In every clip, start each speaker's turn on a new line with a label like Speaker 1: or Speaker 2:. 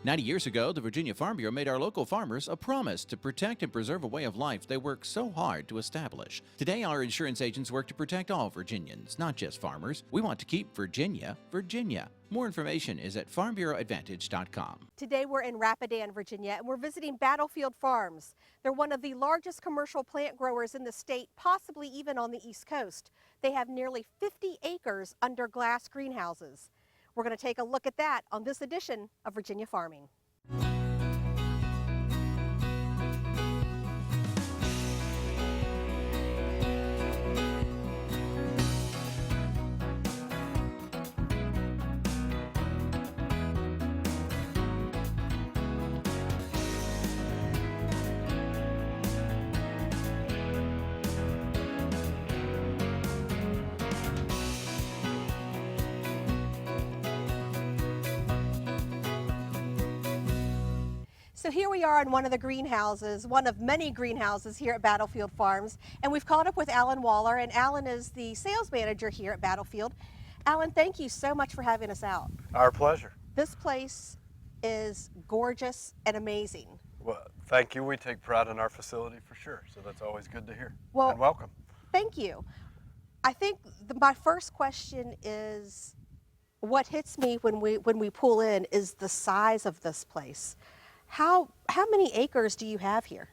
Speaker 1: "90 years ago, the Virginia Farm Bureau made our local farmers a promise to protect and preserve a way of life they work so hard to establish. Today, our insurance agents work to protect all Virginians, not just farmers. We want to keep Virginia, Virginia. More information is at farmbureauadvantage.com.
Speaker 2: Today we're in Rapidan, Virginia, and we're visiting Battlefield Farms. They're one of the largest commercial plant growers in the state, possibly even on the East Coast. They have nearly 50 acres under glass greenhouses. We're going to take a look at that on this edition of Virginia Farming. So here we are in one of the greenhouses, one of many greenhouses here at Battlefield Farms, and we've caught up with Alan Waller, and Alan is the sales manager here at Battlefield. Alan, thank you so much for having us out.
Speaker 3: Our pleasure.
Speaker 2: This place is gorgeous and amazing.
Speaker 3: Well, thank you. We take pride in our facility for sure, so that's always good to hear.
Speaker 2: Well,
Speaker 3: and welcome.
Speaker 2: Thank you. I think my first question is, what hits me when we pull in is the size of this place. How many acres do you have here?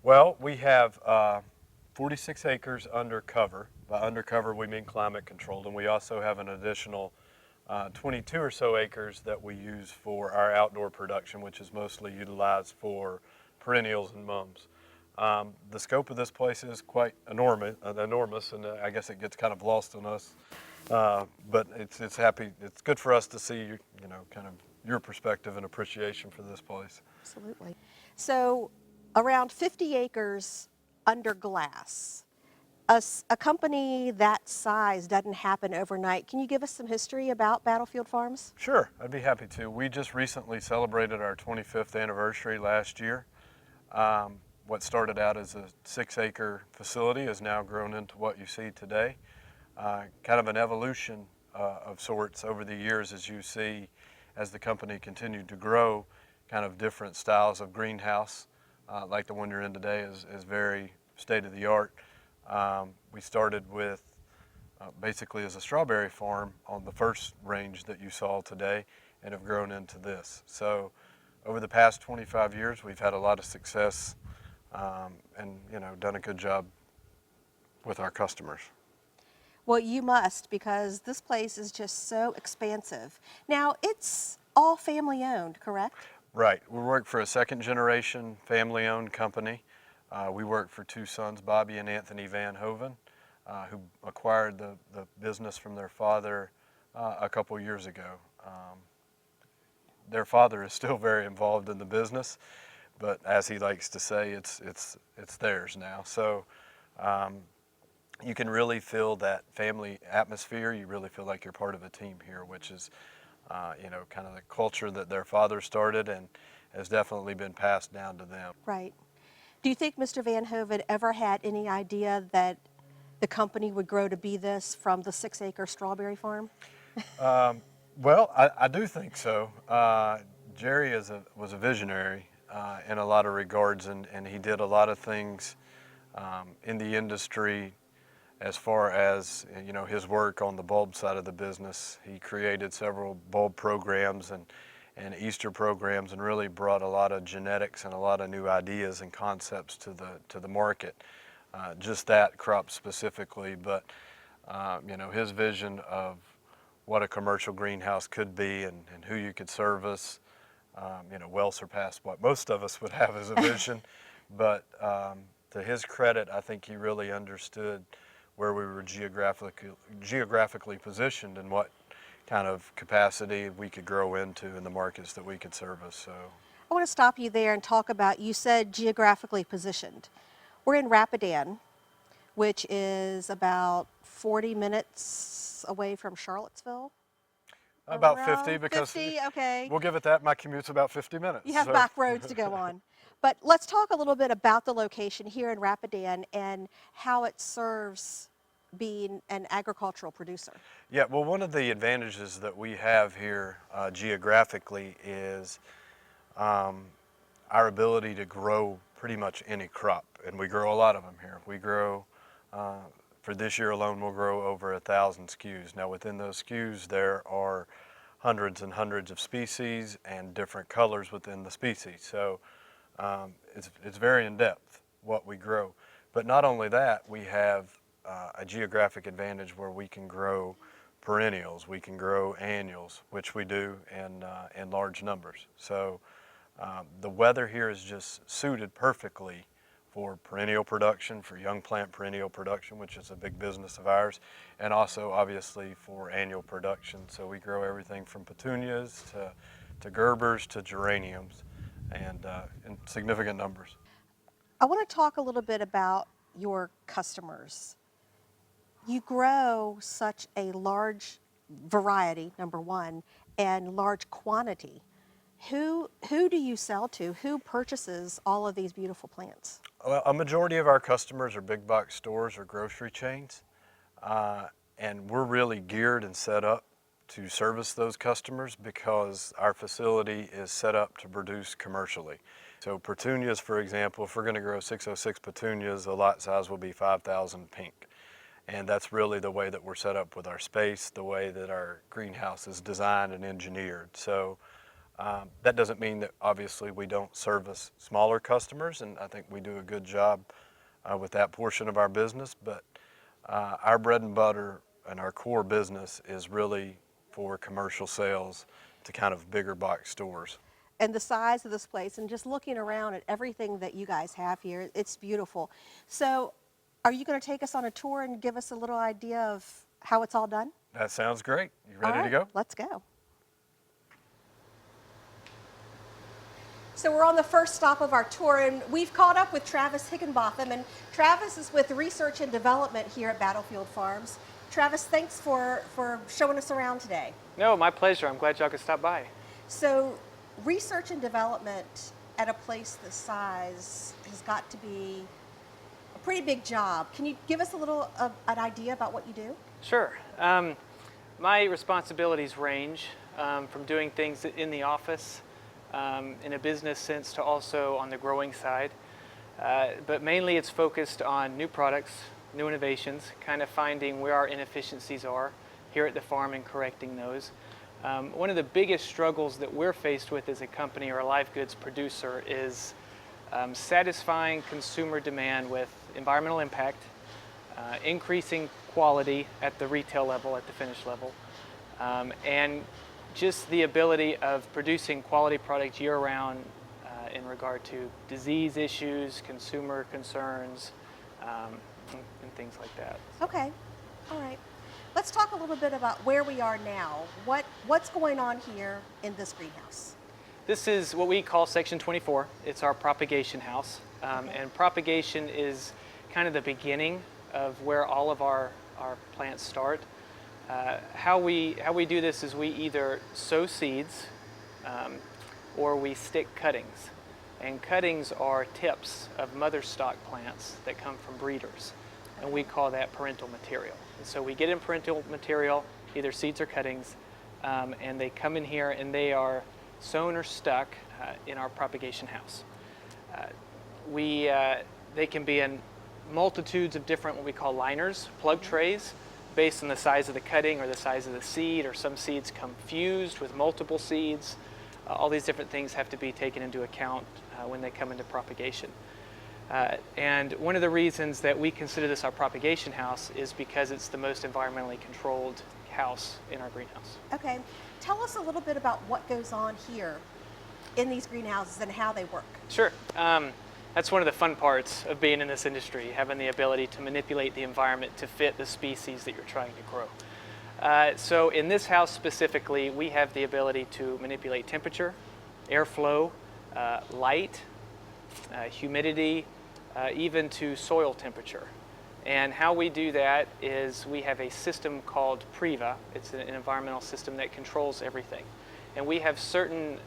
Speaker 3: Well, we have 46 acres under cover. By under cover, we mean climate controlled, and we also have an additional 22 or so acres that we use for our outdoor production, which is mostly utilized for perennials and mums. The scope of this place is quite enormous, and I guess it gets kind of lost on us. But it's good for us to see, kind of your perspective and appreciation for this place.
Speaker 2: Absolutely. So around 50 acres under glass. A company that size doesn't happen overnight. Can you give us some history about Battlefield Farms?
Speaker 3: Sure, I'd be happy to. We just recently celebrated our 25th anniversary last year. What started out as a 6-acre facility has now grown into what you see today. Kind of an evolution of sorts over the years, as you see, as the company continued to grow, kind of different styles of greenhouse, like the one you're in today is very state-of-the-art. We started with basically as a strawberry farm on the first range that you saw today, and have grown into this. So over the past 25 years, we've had a lot of success and done a good job with our customers.
Speaker 2: Well, you must, because this place is just so expansive. Now, it's all family owned, correct?
Speaker 3: Right. We work for a second-generation family-owned company. We work for two sons, Bobbie and Anthony Van Hoven, who acquired the business from their father a couple years ago. Their father is still very involved in the business, but as he likes to say, it's theirs now. So you can really feel that family atmosphere. You really feel like you're part of a team here, which is, kind of the culture that their father started and has definitely been passed down to them.
Speaker 2: Right. Do you think Mr. Van Hoven ever had any idea that the company would grow to be this from the 6-acre strawberry farm?
Speaker 3: Well, I do think so. Jerry was a visionary in a lot of regards, and he did a lot of things in the industry as far as his work on the bulb side of the business. He created several bulb programs and Easter programs, and really brought a lot of genetics and a lot of new ideas and concepts to the market. Just that crop specifically, but his vision of what a commercial greenhouse could be and who you could service, well surpassed what most of us would have as a vision. But to his credit, I think he really understood where we were geographically positioned and what kind of capacity we could grow into in the markets that we could service. So
Speaker 2: I want to stop you there and talk about, you said geographically positioned. We're in Rapidan, which is about 40 minutes away from Charlottesville.
Speaker 3: About 50, because
Speaker 2: 50, okay.
Speaker 3: We'll give it that. My commute's about 50 minutes.
Speaker 2: You have back roads to go on. But let's talk a little bit about the location here in Rapidan and how it serves being an agricultural producer?
Speaker 3: Yeah, well, one of the advantages that we have here geographically is our ability to grow pretty much any crop, and we grow a lot of them here. We grow, for this year alone, we'll grow over 1,000 SKUs. Now, within those SKUs, there are hundreds and hundreds of species and different colors within the species. So it's very in-depth what we grow. But not only that, we have a geographic advantage where we can grow perennials, we can grow annuals, which we do in large numbers. So the weather here is just suited perfectly for perennial production, for young plant perennial production, which is a big business of ours, and also obviously for annual production. So we grow everything from petunias to gerbers to geraniums, and in significant numbers.
Speaker 2: I want to talk a little bit about your customers. You grow such a large variety, number one, and large quantity. Who do you sell to? Who purchases all of these beautiful plants?
Speaker 3: Well, a majority of our customers are big box stores or grocery chains, and we're really geared and set up to service those customers because our facility is set up to produce commercially. So petunias, for example, if we're going to grow 606 petunias, the lot size will be 5,000 pink. And that's really the way that we're set up with our space, the way that our greenhouse is designed and engineered. So that doesn't mean that obviously we don't service smaller customers, and I think we do a good job with that portion of our business, but our bread and butter and our core business is really for commercial sales to kind of bigger box stores.
Speaker 2: And the size of this place, and just looking around at everything that you guys have here, it's beautiful. So are you going to take us on a tour and give us a little idea of how it's all done?
Speaker 3: That sounds great. You ready
Speaker 2: All
Speaker 3: to
Speaker 2: right,
Speaker 3: go?
Speaker 2: let's go. So we're on the first stop of our tour, and we've caught up with Travis Higginbotham, and Travis is with Research and Development here at Battlefield Farms. Travis, thanks for showing us around today.
Speaker 4: No, my pleasure. I'm glad y'all could stop by.
Speaker 2: So research and development at a place this size has got to be a pretty big job. Can you give us a little an idea about what you do?
Speaker 4: Sure. My responsibilities range from doing things in the office, in a business sense, to also on the growing side. But mainly it's focused on new products, new innovations, kind of finding where our inefficiencies are here at the farm and correcting those. One of the biggest struggles that we're faced with as a company or a live goods producer is satisfying consumer demand with environmental impact, increasing quality at the retail level, at the finish level, and just the ability of producing quality products year-round in regard to disease issues, consumer concerns, and things like that.
Speaker 2: Okay, all right. Let's talk a little bit about where we are now. What's going on here in this greenhouse?
Speaker 4: This is what we call Section 24. It's our propagation house. And propagation is kind of the beginning of where all of our plants start. How we do this is we either sow seeds or we stick cuttings. And cuttings are tips of mother stock plants that come from breeders. And we call that parental material. And so we get in parental material, either seeds or cuttings, and they come in here and they are sown or stuck in our propagation house. They can be in multitudes of different what we call liners, plug trays, based on the size of the cutting or the size of the seed, or some seeds come fused with multiple seeds. All these different things have to be taken into account when they come into propagation. And one of the reasons that we consider this our propagation house is because it's the most environmentally controlled house in our greenhouse.
Speaker 2: Okay, tell us a little bit about what goes on here in these greenhouses and how they work.
Speaker 4: Sure. That's one of the fun parts of being in this industry, having the ability to manipulate the environment to fit the species that you're trying to grow. So in this house specifically, we have the ability to manipulate temperature, airflow, light, humidity, even to soil temperature. And how we do that is we have a system called Priva. It's an environmental system that controls everything. And we have certain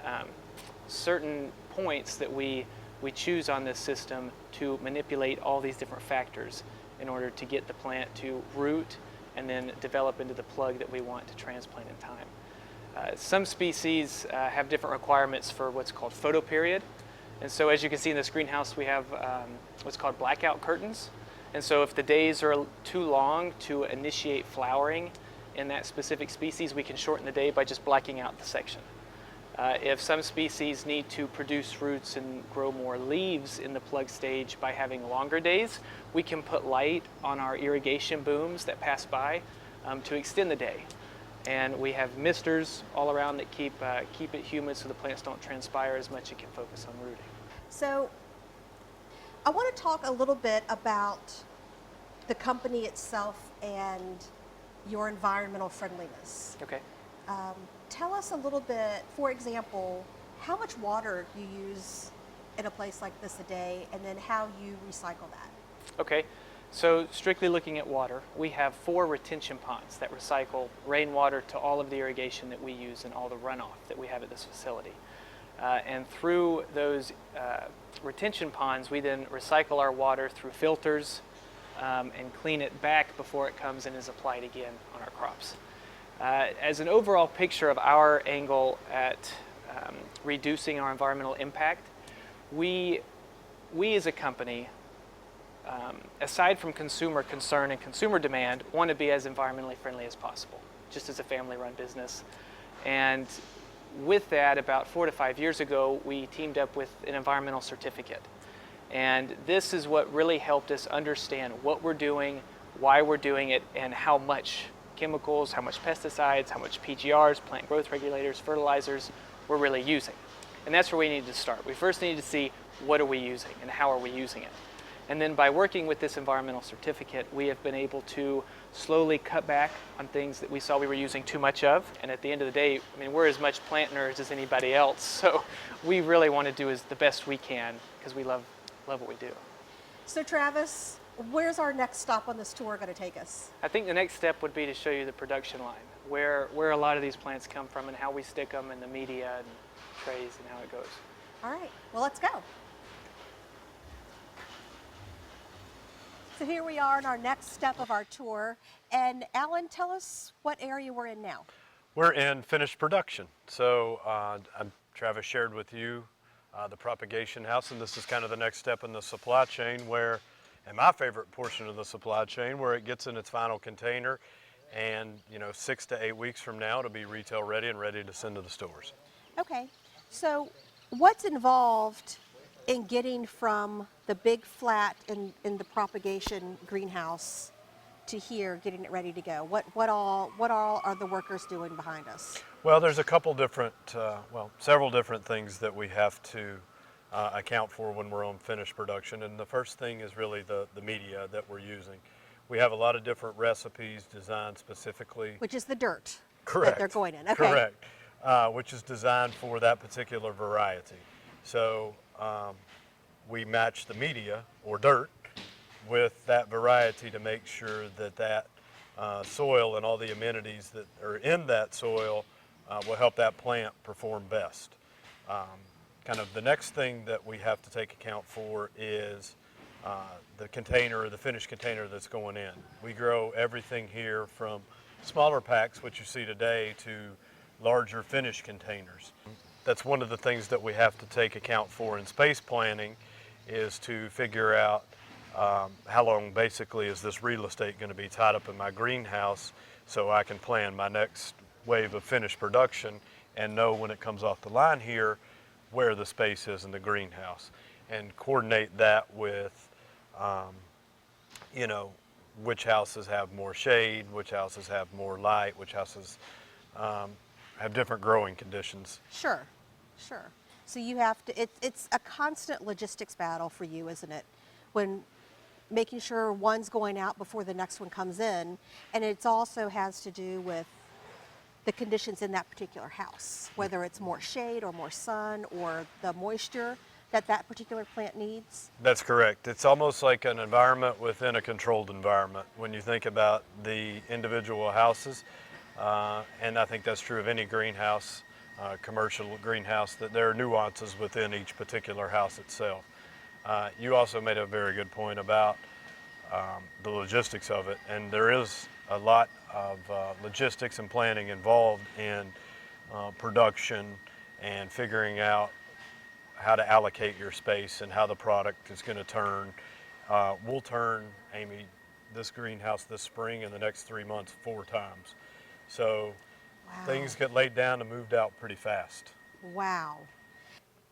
Speaker 4: points that we choose on this system to manipulate all these different factors. in order to get the plant to root and then develop into the plug that we want to transplant in time. Some species have different requirements for what's called photoperiod. And so as you can see in this greenhouse, we have what's called blackout curtains. And so if the days are too long to initiate flowering in that specific species, we can shorten the day by just blacking out the section. If some species need to produce roots and grow more leaves in the plug stage by having longer days, we can put light on our irrigation booms that pass by to extend the day. And we have misters all around that keep it humid so the plants don't transpire as much and can focus on rooting.
Speaker 2: So I want to talk a little bit about the company itself and your environmental friendliness.
Speaker 4: Okay.
Speaker 2: Tell us a little bit, for example, how much water you use in a place like this a day, and then how you recycle that.
Speaker 4: Okay, so strictly looking at water, we have 4 retention ponds that recycle rainwater to all of the irrigation that we use and all the runoff that we have at this facility. And through those retention ponds, we then recycle our water through filters and clean it back before it comes and is applied again on our crops. As an overall picture of our angle at reducing our environmental impact, we as a company, aside from consumer concern and consumer demand, want to be as environmentally friendly as possible, just as a family-run business. And with that, about 4 to 5 years ago, we teamed up with an environmental certificate. And this is what really helped us understand what we're doing, why we're doing it, and how much chemicals, how much pesticides, how much PGRs, plant growth regulators, fertilizers we're really using. And that's where we needed to start. We first needed to see what are we using and how are we using it. And then by working with this environmental certificate, we have been able to slowly cut back on things that we saw we were using too much of. And at the end of the day, I mean, we're as much plant nerds as anybody else. So we really want to do the best we can because we love what we do.
Speaker 2: So Travis, where's our next stop on this tour going to take us?
Speaker 4: I think the next step would be to show you the production line, where a lot of these plants come from and how we stick them in the media and trays and how it goes.
Speaker 2: All right, well, let's go. So here we are in our next step of our tour. And Alan, tell us what area we're in now.
Speaker 3: We're in finished production. So Travis shared with you the propagation house, and this is kind of the next step in the supply chain where, and my favorite portion of the supply chain, where it gets in its final container and 6 to 8 weeks from now it'll be retail ready and ready to send to the stores.
Speaker 2: Okay, so what's involved in getting from the big flat in the propagation greenhouse to here, getting it ready to go? What all are the workers doing behind us?
Speaker 3: Well, there's a couple different, several different things that we have to account for when we're on finished production. And the first thing is really the media that we're using. We have a lot of different recipes designed specifically.
Speaker 2: Which is the dirt.
Speaker 3: Correct.
Speaker 2: That they're going in. Okay.
Speaker 3: Correct. Which is designed for that particular variety. So we match the media or dirt with that variety to make sure that soil and all the amenities that are in that soil will help that plant perform best. Kind of the next thing that we have to take account for is the container or the finished container that's going in. We grow everything here from smaller packs, which you see today, to larger finished containers. That's one of the things that we have to take account for in space planning, is to figure out how long basically is this real estate going to be tied up in my greenhouse so I can plan my next wave of finished production and know when it comes off the line here where the space is in the greenhouse, and coordinate that with which houses have more shade, which houses have more light, which houses have different growing conditions.
Speaker 2: Sure. So you have to, it's a constant logistics battle for you, isn't it? When making sure one's going out before the next one comes in, and it also has to do with the conditions in that particular house, whether it's more shade or more sun or the moisture that particular plant needs.
Speaker 3: That's correct. It's almost like an environment within a controlled environment when you think about the individual houses, and I think that's true of any greenhouse, commercial greenhouse, that there are nuances within each particular house itself. You also made a very good point about the logistics of it. And there is a lot of logistics and planning involved in production and figuring out how to allocate your space and how the product is going to turn. We'll turn, Amy, this greenhouse this spring in the next 3 months 4 times. So
Speaker 2: Wow.
Speaker 3: things get laid down and moved out pretty fast.
Speaker 2: Wow.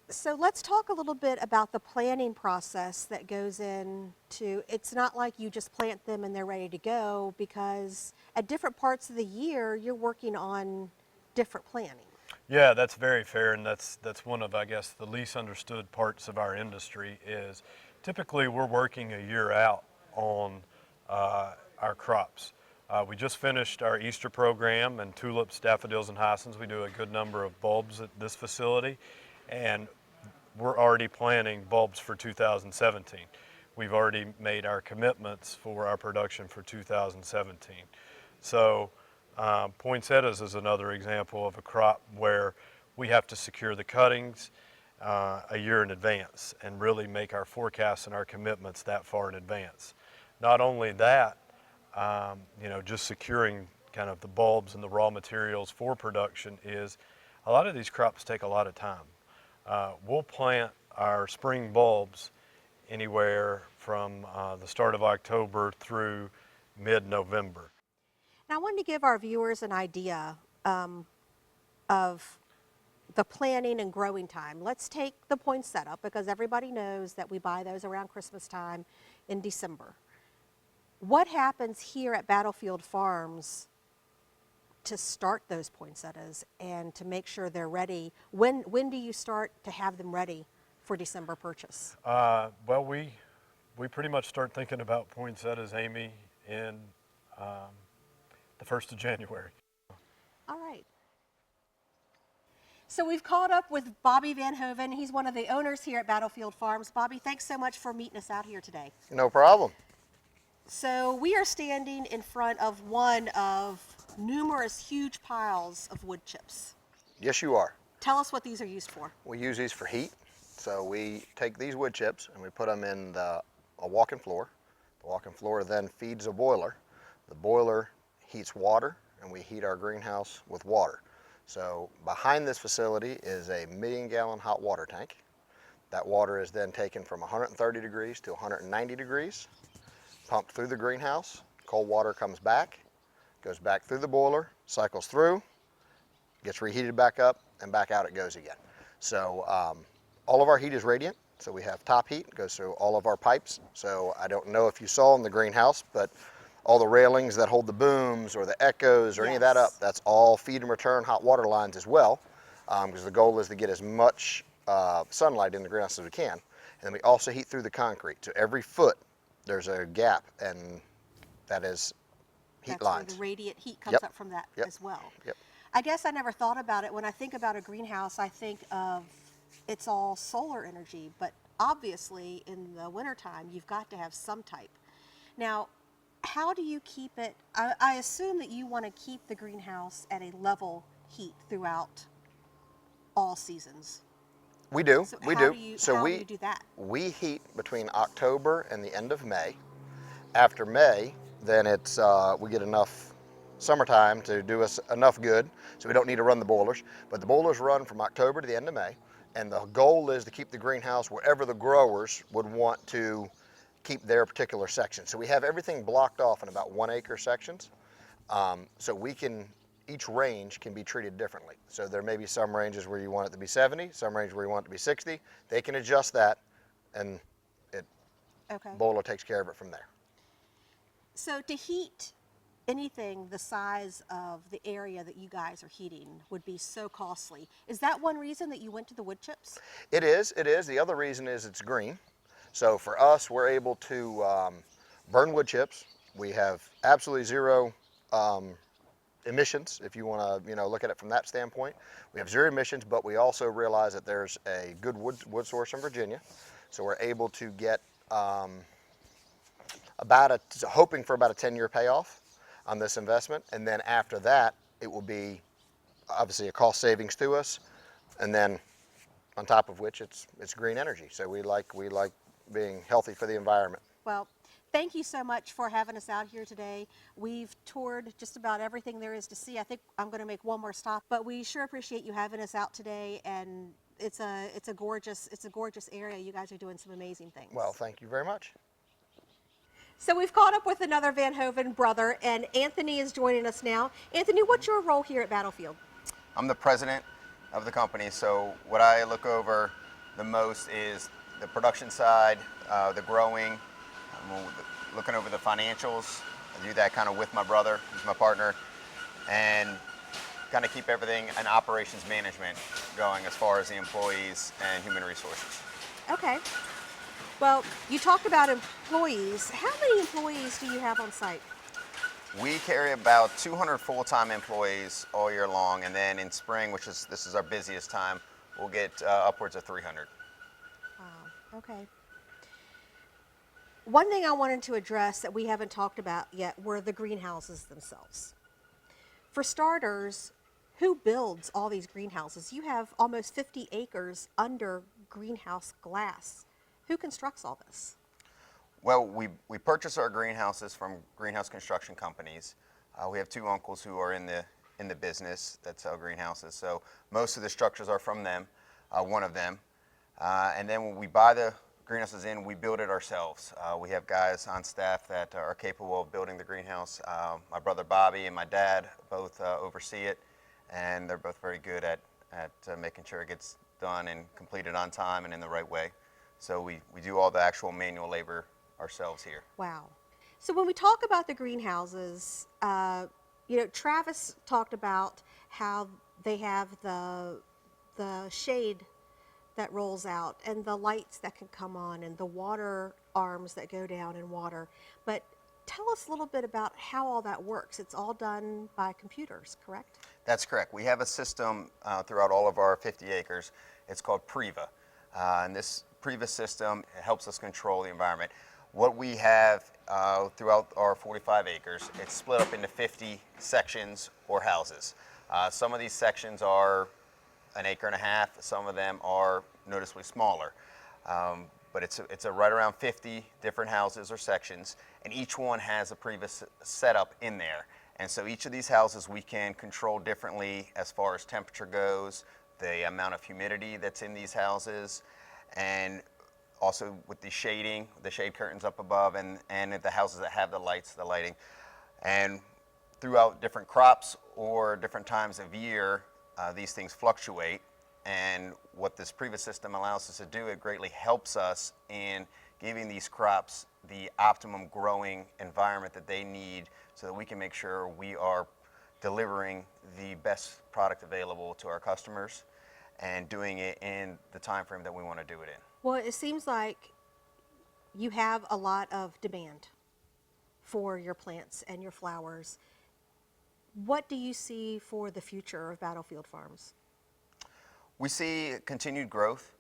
Speaker 2: So let's talk a little bit about the planning process that goes into, it's not like you just plant them and they're ready to go, because at different parts of the year, you're working on different planning.
Speaker 3: Yeah, that's very fair, and that's one of, I guess, the least understood parts of our industry is typically we're working a year out on our crops. We just finished our Easter program, and tulips, daffodils, and hyacinths. We do a good number of bulbs at this facility, and we're already planning bulbs for 2017. We've already made our commitments for our production for 2017. So poinsettias is another example of a crop where we have to secure the cuttings a year in advance and really make our forecasts and our commitments that far in advance. Not only that, just securing kind of the bulbs and the raw materials for production is a lot of these crops take a lot of time. We'll plant our spring bulbs anywhere from the start of October through mid-November.
Speaker 2: Now, I wanted to give our viewers an idea of the planning and growing time. Let's take the poinsettia, because everybody knows that we buy those around Christmas time in December. What happens here at Battlefield Farms to start those poinsettias and to make sure they're ready? When do you start to have them ready for December purchase?
Speaker 3: Well, we pretty much start thinking about poinsettias, Amy, in the 1st of January.
Speaker 2: All right. So we've caught up with Bobbie Van Hoven. He's one of the owners here at Battlefield Farms. Bobbie, thanks so much for meeting us out here today.
Speaker 5: No problem.
Speaker 2: So we are standing in front of one of numerous huge piles of wood chips.
Speaker 5: Yes, you are.
Speaker 2: Tell us what these are used for.
Speaker 5: We use these for heat. So we take these wood chips and we put them in a walk-in floor. The walk-in floor then feeds a boiler. The boiler heats water, and we heat our greenhouse with water. So behind this facility is a 1-million-gallon hot water tank. That water is then taken from 130 degrees to 190 degrees, pumped through the greenhouse. Cold water comes back, goes back through the boiler, cycles through, gets reheated back up, and back out it goes again. So all of our heat is radiant. So we have top heat, goes through all of our pipes. So I don't know if you saw in the greenhouse, but all the railings that hold the booms or the echoes or any of that up, that's all feed and return hot water lines as well, because the goal is to get as much sunlight in the greenhouse as we can. And then we also heat through the concrete. So every foot there's a gap, and that is heat lines.
Speaker 2: Where the radiant heat comes up from that as well.
Speaker 5: Yep.
Speaker 2: I guess I never thought about it. When I think about a greenhouse, I think of it's all solar energy, but obviously in the wintertime, you've got to have some type. Now, how do you keep it? I assume that you want to keep the greenhouse at a level heat throughout all seasons.
Speaker 5: We do.
Speaker 2: So
Speaker 5: we
Speaker 2: how
Speaker 5: do.
Speaker 2: do you,
Speaker 5: so
Speaker 2: how
Speaker 5: we
Speaker 2: do you do that?
Speaker 5: We heat between October and the end of May. After May, then it's we get enough summertime to do us enough good, so we don't need to run the boilers. But the boilers run from October to the end of May, and the goal is to keep the greenhouse wherever the growers would want to keep their particular section. So we have everything blocked off in about 1 acre sections. So we can, each range can be treated differently. So there may be some ranges where you want it to be 70, some ranges where you want it to be 60. They can adjust that, and boiler takes care of it from there.
Speaker 2: So to heat anything the size of the area that you guys are heating would be so costly. Is that one reason that you went to the wood chips?
Speaker 5: It is. The other reason is it's green. So for us, we're able to burn wood chips. We have absolutely zero emissions, if you want to look at it from that standpoint. We have zero emissions, but we also realize that there's a good wood source in Virginia. So we're able to get hoping for about a 10-year payoff on this investment. And then after that, it will be obviously a cost savings to us. And then on top of which it's green energy. So we like being healthy for the environment.
Speaker 2: Well, thank you so much for having us out here today. We've toured just about everything there is to see. I think I'm going to make one more stop, but we sure appreciate you having us out today, and it's a gorgeous area. You guys are doing some amazing things.
Speaker 5: Well, thank you very much.
Speaker 2: So we've caught up with another Van Hoven brother, and Anthony is joining us now. Anthony, what's your role here at Battlefield?
Speaker 6: I'm the president of the company, so what I look over the most is the production side, the growing, looking over the financials. I do that kind of with my brother, who's my partner, and kind of keep everything in operations management going as far as the employees and human resources.
Speaker 2: Okay. Well, you talked about employees. How many employees do you have on site?
Speaker 6: We carry about 200 full-time employees all year long, and then in spring, this is our busiest time, we'll get upwards of 300.
Speaker 2: Wow, okay. One thing I wanted to address that we haven't talked about yet were the greenhouses themselves. For starters, who builds all these greenhouses? You have almost 50 acres under greenhouse glass. Who constructs all this?
Speaker 6: Well, we purchase our greenhouses from greenhouse construction companies. We have two uncles who are in the business that sell greenhouses, so most of the structures are from them, one of them. And then when we buy the greenhouses in, we build it ourselves. We have guys on staff that are capable of building the greenhouse. My brother Bobbie and my dad both oversee it, and they're both very good at making sure it gets done and completed on time and in the right way. So we do all the actual manual labor ourselves here.
Speaker 2: Wow. So when we talk about the greenhouses, Travis talked about how they have the shade that rolls out and the lights that can come on and the water arms that go down in water. But tell us a little bit about how all that works. It's all done by computers, correct?
Speaker 6: That's correct. We have a system throughout all of our 50 acres. It's called Priva. And this Priva system helps us control the environment. What we have throughout our 45 acres, it's split up into 50 sections or houses. Some of these sections are an acre and a half. Some of them are noticeably smaller. But it's a right around 50 different houses or sections, and each one has a Priva setup in there. And so each of these houses we can control differently as far as temperature goes, the amount of humidity that's in these houses, and also with the shading, the shade curtains up above, and the houses that have the lights, the lighting. And throughout different crops or different times of year, these things fluctuate. And what this Priva system allows us to do, it greatly helps us in giving these crops the optimum growing environment that they need so that we can make sure we are delivering the best product available to our customers and doing it in the time frame that we want to do it in.
Speaker 2: Well, it seems like you have a lot of demand for your plants and your flowers. What do you see for the future of Battlefield Farms?
Speaker 6: We see continued growth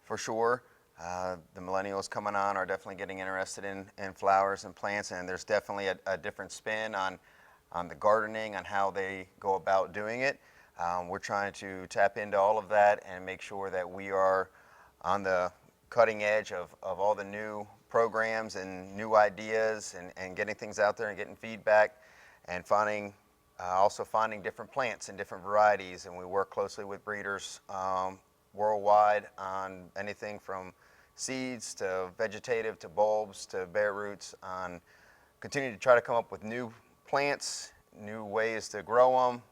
Speaker 6: for sure. The millennials coming on are definitely getting interested in flowers and plants, and there's definitely a different spin on the gardening, on how they go about doing it. We're trying to tap into all of that and make sure that we are on the cutting edge of all the new programs and new ideas and getting things out there and getting feedback and also finding different plants and different varieties. And we work closely with breeders worldwide on anything from seeds to vegetative to bulbs to bare roots, on continuing to try to come up with new plants, new ways to grow them,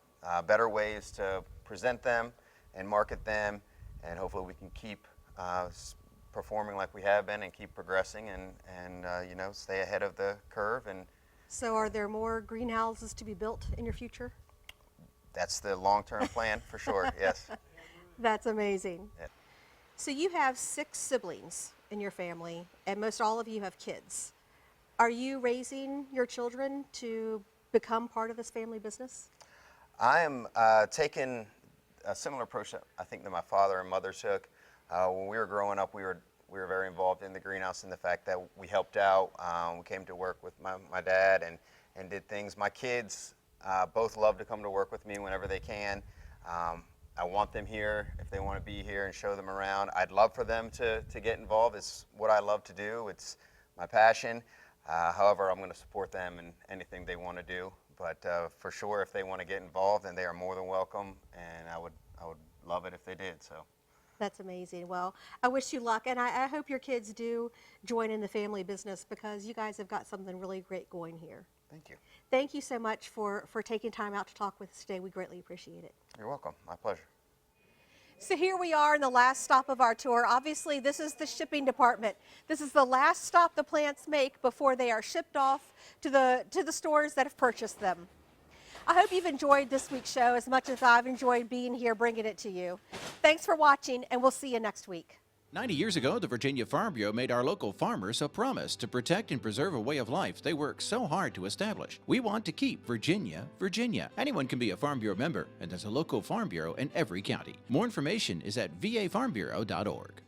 Speaker 6: better ways to present them and market them, and hopefully we can keep performing like we have been and keep progressing and stay ahead of the curve. And
Speaker 2: so are there more greenhouses to be built in your future?
Speaker 6: That's the long-term plan for sure, yes.
Speaker 2: That's amazing.
Speaker 6: Yeah.
Speaker 2: So you have 6 siblings in your family, and most all of you have kids. Are you raising your children to become part of this family business?
Speaker 6: I am taking a similar approach that I think that my father and mother took. When we were growing up, we were very involved in the greenhouse in the fact that we helped out. We came to work with my dad and did things. My kids both love to come to work with me whenever they can. I want them here if they want to be here and show them around. I'd love for them to get involved. It's what I love to do. It's my passion. However, I'm going to support them in anything they want to do. But for sure, if they want to get involved, then they are more than welcome, and I would love it if they did. So.
Speaker 2: That's amazing. Well, I wish you luck, and I hope your kids do join in the family business because you guys have got something really great going here.
Speaker 6: Thank you.
Speaker 2: Thank you so much for taking time out to talk with us today. We greatly appreciate it.
Speaker 6: You're welcome. My pleasure.
Speaker 2: So here we are in the last stop of our tour. Obviously, this is the shipping department. This is the last stop the plants make before they are shipped off to the stores that have purchased them. I hope you've enjoyed this week's show as much as I've enjoyed being here bringing it to you. Thanks for watching, and we'll see you next week.
Speaker 1: 90 years ago, the Virginia Farm Bureau made our local farmers a promise to protect and preserve a way of life they work so hard to establish. We want to keep Virginia, Virginia. Anyone can be a Farm Bureau member, and there's a local Farm Bureau in every county. More information is at vafarmbureau.org.